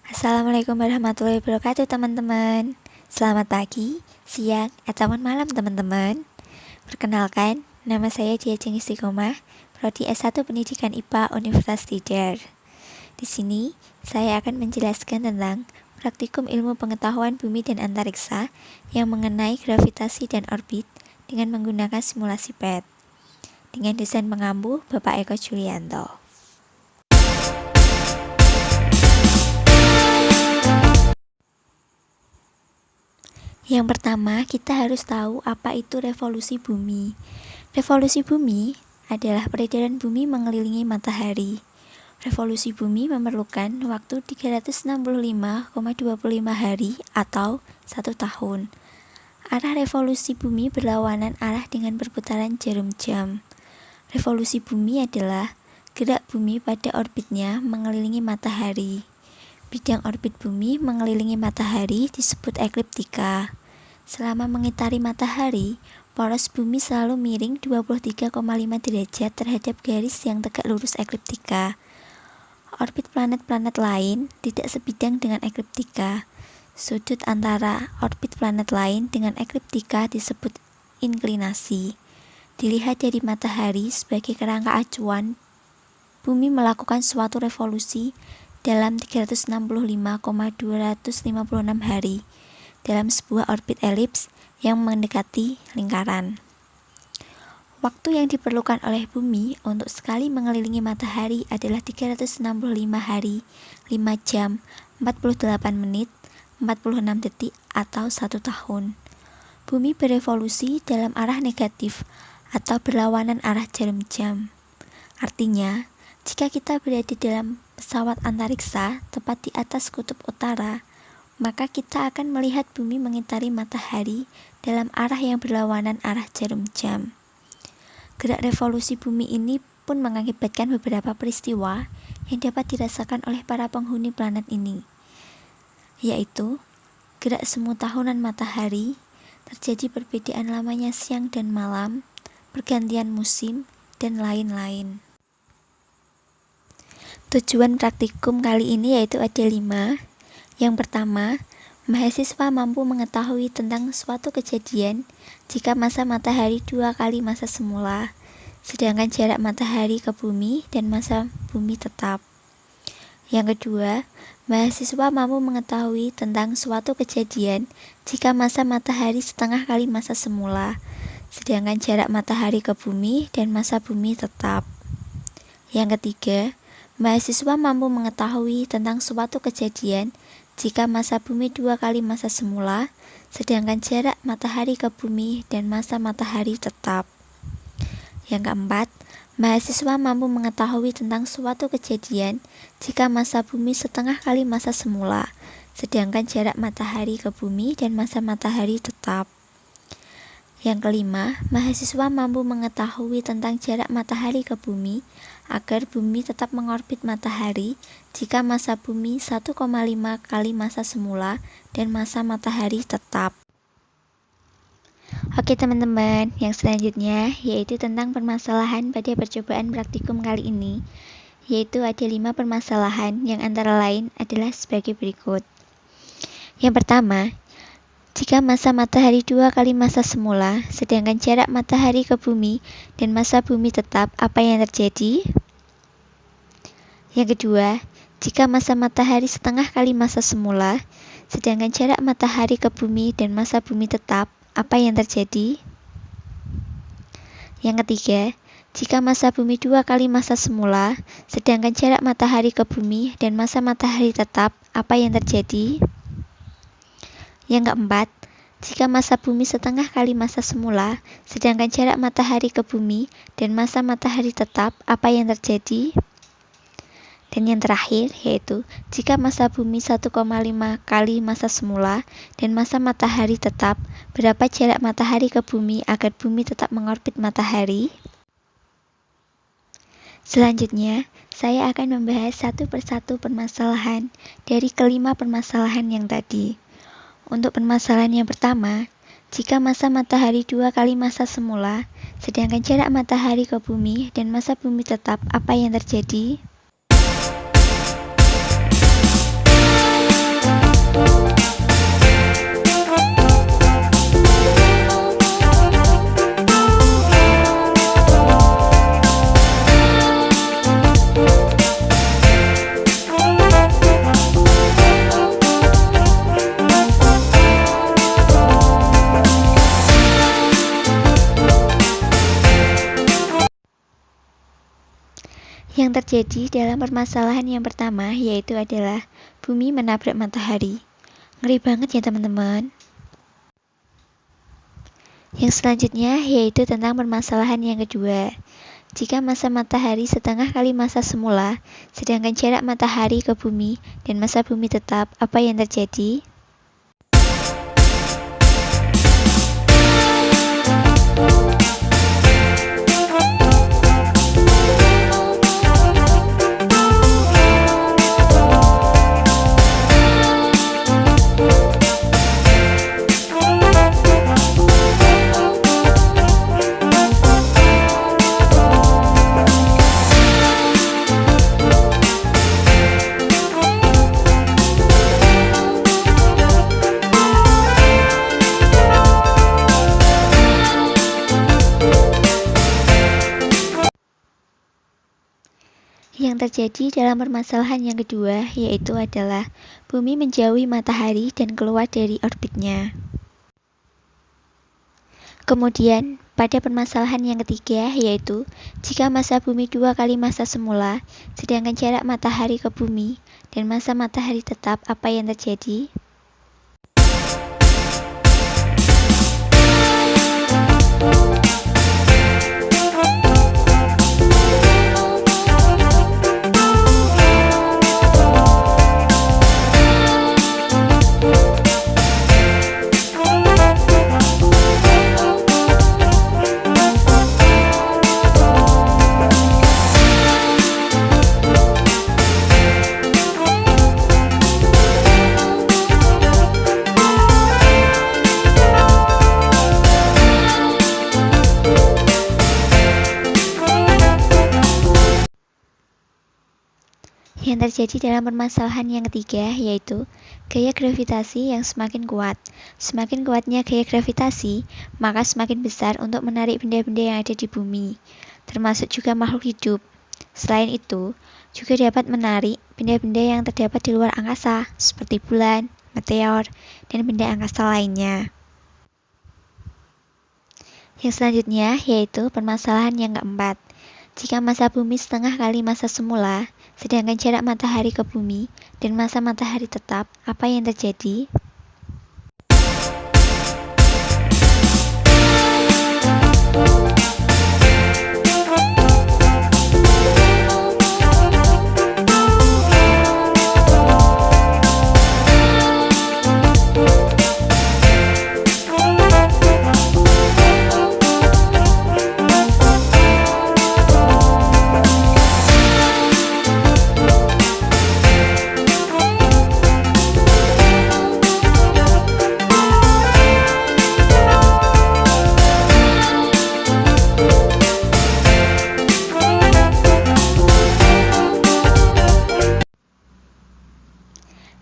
Assalamualaikum warahmatullahi wabarakatuh teman-teman. Selamat pagi, siang, atau malam teman-teman. Perkenalkan, nama saya Diajeng Istiqomah, Prodi S1 Pendidikan IPA Universitas Tidar. Di sini, saya akan menjelaskan tentang praktikum ilmu pengetahuan bumi dan antariksa yang mengenai gravitasi dan orbit dengan menggunakan simulasi PET. Dengan desain pengampu Bapak Eko Julianto. Yang pertama, kita harus tahu apa itu revolusi bumi. Revolusi bumi adalah peredaran bumi mengelilingi matahari. Revolusi bumi memerlukan waktu 365,25 hari atau 1 tahun. Arah revolusi bumi berlawanan arah dengan perputaran jarum jam. Revolusi bumi adalah gerak bumi pada orbitnya mengelilingi matahari. Bidang orbit bumi mengelilingi matahari disebut ekliptika. Selama mengitari matahari, poros bumi selalu miring 23,5 derajat terhadap garis yang tegak lurus ekliptika. Orbit planet-planet lain tidak sebidang dengan ekliptika. Sudut antara orbit planet lain dengan ekliptika disebut inklinasi. Dilihat dari matahari sebagai kerangka acuan, bumi melakukan suatu revolusi dalam 365,256 hari dalam sebuah orbit elips yang mendekati lingkaran. Waktu yang diperlukan oleh bumi untuk sekali mengelilingi matahari adalah 365 hari, 5 jam, 48 menit, 46 detik, atau 1 tahun. Bumi berevolusi dalam arah negatif atau berlawanan arah jarum jam. Artinya, jika kita berada dalam pesawat antariksa tepat di atas kutub utara, maka kita akan melihat bumi mengitari matahari dalam arah yang berlawanan arah jarum jam. Gerak revolusi bumi ini pun mengakibatkan beberapa peristiwa yang dapat dirasakan oleh para penghuni planet ini, yaitu gerak semu tahunan matahari, terjadi perbedaan lamanya siang dan malam, pergantian musim, dan lain-lain. Tujuan praktikum kali ini yaitu ada 5. Yang pertama, mahasiswa mampu mengetahui tentang suatu kejadian jika masa matahari 2 kali masa semula, sedangkan jarak matahari ke bumi dan masa bumi tetap. Yang kedua, mahasiswa mampu mengetahui tentang suatu kejadian jika masa matahari setengah kali masa semula, sedangkan jarak matahari ke bumi dan masa bumi tetap. Yang ketiga, mahasiswa mampu mengetahui tentang suatu kejadian jika masa bumi 2 kali masa semula, sedangkan jarak matahari ke bumi dan masa matahari tetap. Yang keempat, mahasiswa mampu mengetahui tentang suatu kejadian jika masa bumi setengah kali masa semula, sedangkan jarak matahari ke bumi dan masa matahari tetap. Yang kelima, mahasiswa mampu mengetahui tentang jarak matahari ke bumi agar bumi tetap mengorbit matahari jika masa bumi 1,5 kali masa semula dan masa matahari tetap. Oke teman-teman, yang selanjutnya yaitu tentang permasalahan pada percobaan praktikum kali ini, yaitu ada 5 permasalahan yang antara lain adalah sebagai berikut. Yang pertama, jika masa matahari 2 kali masa semula, sedangkan jarak matahari ke bumi dan masa bumi tetap, apa yang terjadi? Yang kedua, jika masa matahari setengah kali masa semula, sedangkan jarak matahari ke bumi dan masa bumi tetap, apa yang terjadi? Yang ketiga, jika masa bumi 2 kali masa semula, sedangkan jarak matahari ke bumi dan masa matahari tetap, apa yang terjadi? Yang keempat, jika masa bumi setengah kali masa semula, sedangkan jarak matahari ke bumi dan masa matahari tetap, apa yang terjadi? Dan yang terakhir, yaitu jika masa bumi 1,5 kali masa semula dan masa matahari tetap, berapa jarak matahari ke bumi agar bumi tetap mengorbit matahari? Selanjutnya, saya akan membahas satu persatu permasalahan dari kelima permasalahan yang tadi. Untuk permasalahan yang pertama, jika masa matahari 2 kali masa semula, sedangkan jarak matahari ke bumi dan masa bumi tetap, apa yang terjadi? terjadi dalam permasalahan yang pertama, yaitu adalah bumi menabrak matahari. Ngeri banget ya teman-teman. Yang selanjutnya yaitu tentang permasalahan yang kedua. Jika massa matahari setengah kali massa semula, sedangkan jarak matahari ke bumi dan massa bumi tetap, apa yang terjadi? Yang terjadi dalam permasalahan yang kedua yaitu adalah bumi menjauhi matahari dan keluar dari orbitnya. Kemudian, pada permasalahan yang ketiga yaitu jika massa bumi 2 kali massa semula, sedangkan jarak matahari ke bumi dan massa matahari tetap, apa yang terjadi? Yang terjadi dalam permasalahan yang ketiga yaitu gaya gravitasi yang semakin kuat. Semakin kuatnya gaya gravitasi, maka semakin besar untuk menarik benda-benda yang ada di bumi, termasuk juga makhluk hidup. Selain itu, juga dapat menarik benda-benda yang terdapat di luar angkasa, seperti bulan, meteor, dan benda angkasa lainnya. Yang selanjutnya yaitu permasalahan yang keempat. Jika massa bumi setengah kali massa semula, sedangkan jarak matahari ke bumi dan massa matahari tetap, apa yang terjadi?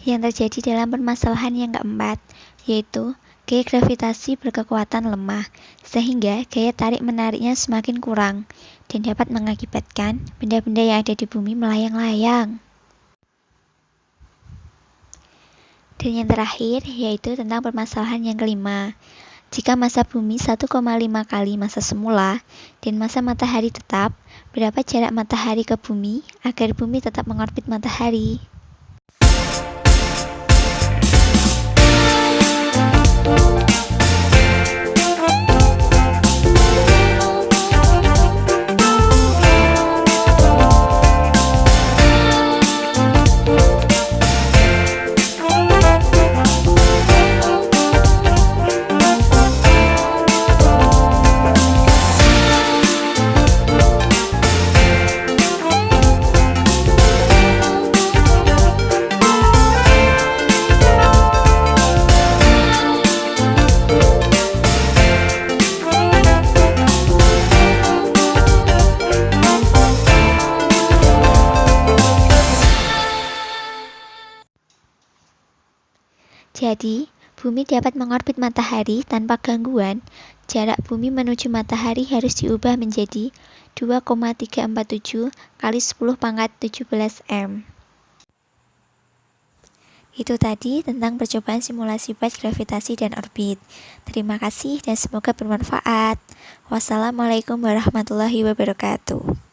Yang terjadi dalam permasalahan yang keempat, yaitu gaya gravitasi berkekuatan lemah, sehingga gaya tarik-menariknya semakin kurang, dan dapat mengakibatkan benda-benda yang ada di bumi melayang-layang. Dan yang terakhir, yaitu tentang permasalahan yang kelima. Jika massa bumi 1,5 kali massa semula, dan massa matahari tetap, berapa jarak matahari ke bumi agar bumi tetap mengorbit matahari? Jadi, bumi dapat mengorbit matahari tanpa gangguan. Jarak bumi menuju matahari harus diubah menjadi 2,347 kali 10 pangkat 17 m. Itu tadi tentang percobaan simulasi batch gravitasi dan orbit. Terima kasih dan semoga bermanfaat. Wassalamualaikum warahmatullahi wabarakatuh.